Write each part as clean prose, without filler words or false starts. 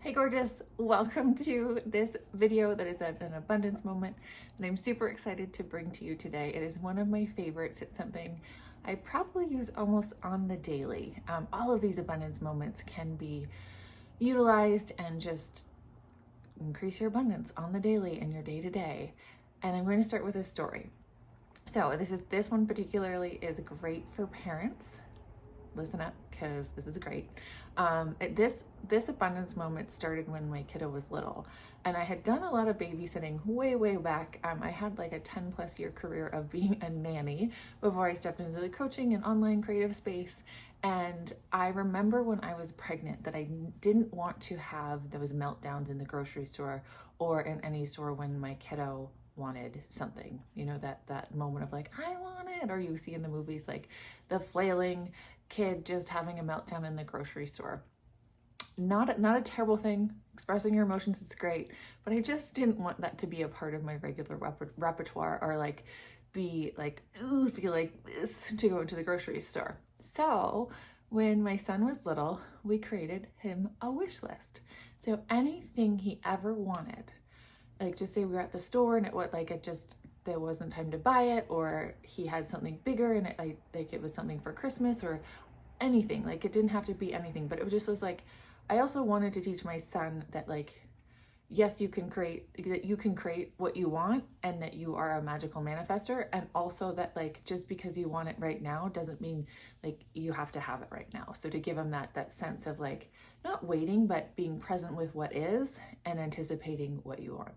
Hey gorgeous, welcome to this video that is an abundance moment that I'm super excited to bring to you today. It is one of my favorites. It's something I probably use almost on the daily. All of these abundance moments can be utilized and just increase your abundance on the daily and your day to day. And I'm going to start with a story. So this one particularly is great for parents. Listen up, because this is great. This abundance moment started when my kiddo was little, and I had done a lot of babysitting way back. I had like a 10+ year career of being a nanny before I stepped into the coaching and online creative space. And I remember when I was pregnant that I didn't want to have those meltdowns in the grocery store or in any store when my kiddo wanted something, you know, that moment of like, I want it, or you see in the movies like the flailing kid just having a meltdown in the grocery store. Not a terrible thing. Expressing your emotions is great, but I just didn't want that to be a part of my regular repertoire, or like be like this to go into the grocery store. So when my son was little, we created him a wish list. So anything he ever wanted, like just say we were at the store and there wasn't time to buy it, or he had something bigger and it was something for Christmas or anything. Like it didn't have to be anything, but it was like, I also wanted to teach my son that like, yes, you can create what you want, and that you are a magical manifester. And also that like, just because you want it right now doesn't mean like you have to have it right now. So to give him that sense of like, not waiting, but being present with what is and anticipating what you want.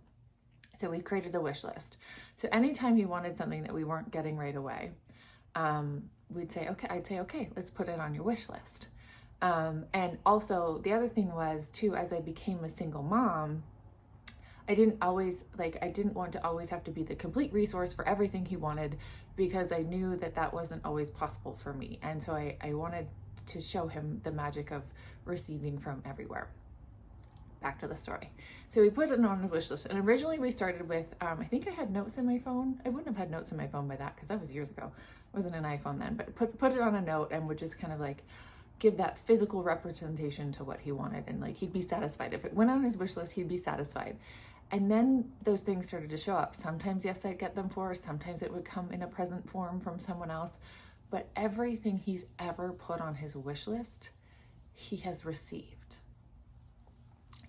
So we created the wish list. So anytime he wanted something that we weren't getting right away, I'd say, okay, let's put it on your wish list. And also the other thing was too, as I became a single mom, I didn't want to always have to be the complete resource for everything he wanted, because I knew that wasn't always possible for me. And so I wanted to show him the magic of receiving from everywhere. Back to the story. So we put it on a wish list, and originally we started with, I think I had notes in my phone. I wouldn't have had notes in my phone by that, because that was years ago. It wasn't an iPhone then, but put it on a note and would just kind of like give that physical representation to what he wanted, and like he'd be satisfied. If it went on his wish list, he'd be satisfied. And then those things started to show up. Sometimes, yes, I'd get them for, sometimes it would come in a present form from someone else, but everything he's ever put on his wish list, he has received.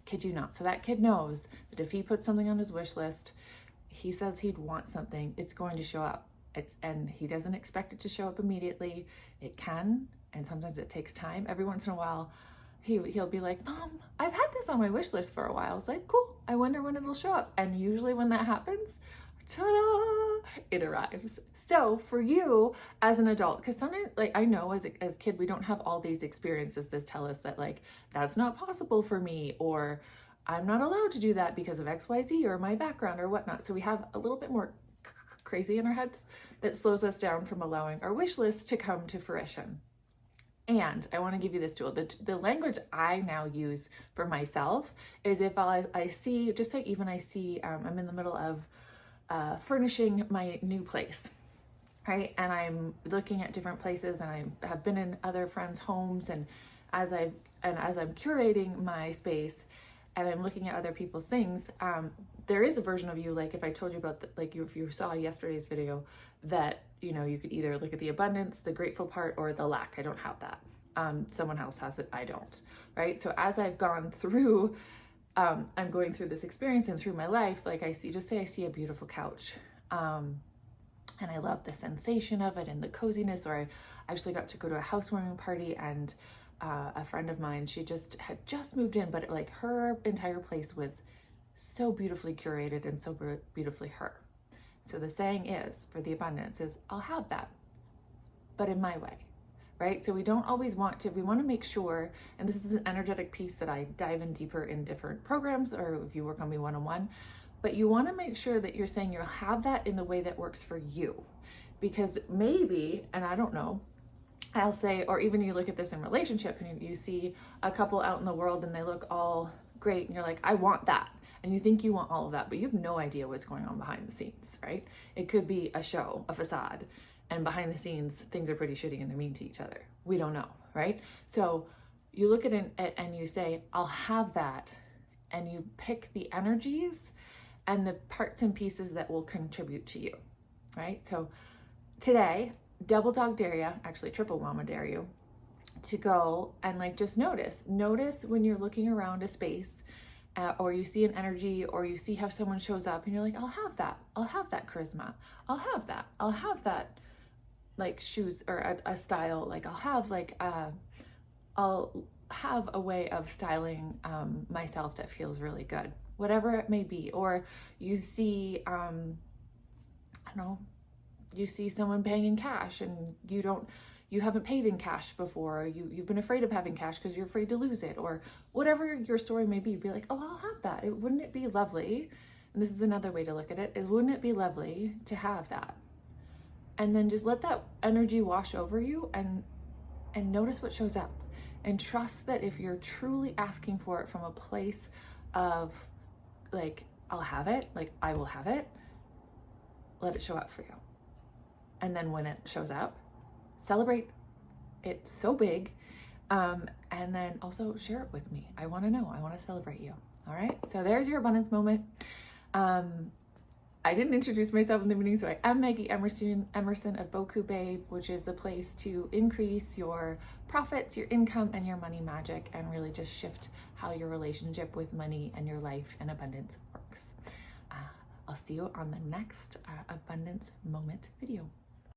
Kid you not. So that kid knows that if he puts something on his wish list, he says he'd want something, it's going to show up. And he doesn't expect it to show up immediately. It can, and sometimes it takes time. Every once in a while, he'll be like, Mom, I've had this on my wish list for a while. It's like, cool, I wonder when it'll show up. And usually when that happens, ta-da, it arrives. So for you as an adult, because sometimes, like, I know as a kid, we don't have all these experiences that tell us that like, that's not possible for me, or I'm not allowed to do that because of XYZ or my background or whatnot. So we have a little bit more crazy in our heads that slows us down from allowing our wish list to come to fruition. And I want to give you this tool. The language I now use for myself is if I see, just like even I see, I'm in the middle of furnishing my new place, right? And I'm looking at different places, and I have been in other friends' homes, and as I'm curating my space and I'm looking at other people's things, there is a version of you, like if I told you about if you saw yesterday's video, that you know, you could either look at the abundance, the grateful part, or the lack. I don't have that. Someone else has it, I don't, right? So as I've gone through, I'm going through this experience and through my life, like I see a beautiful couch, and I love the sensation of it and the coziness. Or I actually got to go to a housewarming party, and a friend of mine, she had just moved in, but like her entire place was so beautifully curated and so beautifully her. So the saying is, for the abundance, is I'll have that, but in my way, right? So we don't always want to, we want to make sure, and this is an energetic piece that I dive in deeper in different programs, or if you work on me one-on-one, but you want to make sure that you're saying you'll have that in the way that works for you. Because maybe, and I don't know, I'll say, or even you look at this in relationship and you see a couple out in the world and they look all great, and you're like, I want that. And you think you want all of that, but you have no idea what's going on behind the scenes, right? It could be a show, a facade, and behind the scenes, things are pretty shitty and they're mean to each other. We don't know, right? So you look at it and you say, I'll have that and you pick the energies and the parts and pieces that will contribute to you, right? So today, double dog dare you, actually triple mama dare you, to go and like just notice when you're looking around a space, or you see an energy, or you see how someone shows up and you're like, I'll have that charisma, I'll have that like shoes or a style, like I'll have a way of styling myself that feels really good, whatever it may be. Or you see I don't know, you see someone paying in cash and you haven't paid in cash before, you've been afraid of having cash because you're afraid to lose it, or whatever your story may be like, oh, I'll have that. Wouldn't it be lovely? And this is another way to look at it, is wouldn't it be lovely to have that? And then just let that energy wash over you and notice what shows up, and trust that if you're truly asking for it from a place of like, I'll have it, like I will have it, let it show up for you. And then when it shows up, celebrate it so big, and then also share it with me. I want to know, I want to celebrate you. All right, so there's your abundance moment. I didn't introduce myself in the beginning, so I am Maggie Emerson of Beaucoup Babe, which is the place to increase your profits, your income, and your money magic, and really just shift how your relationship with money and your life and abundance works. I'll see you on the next abundance moment video.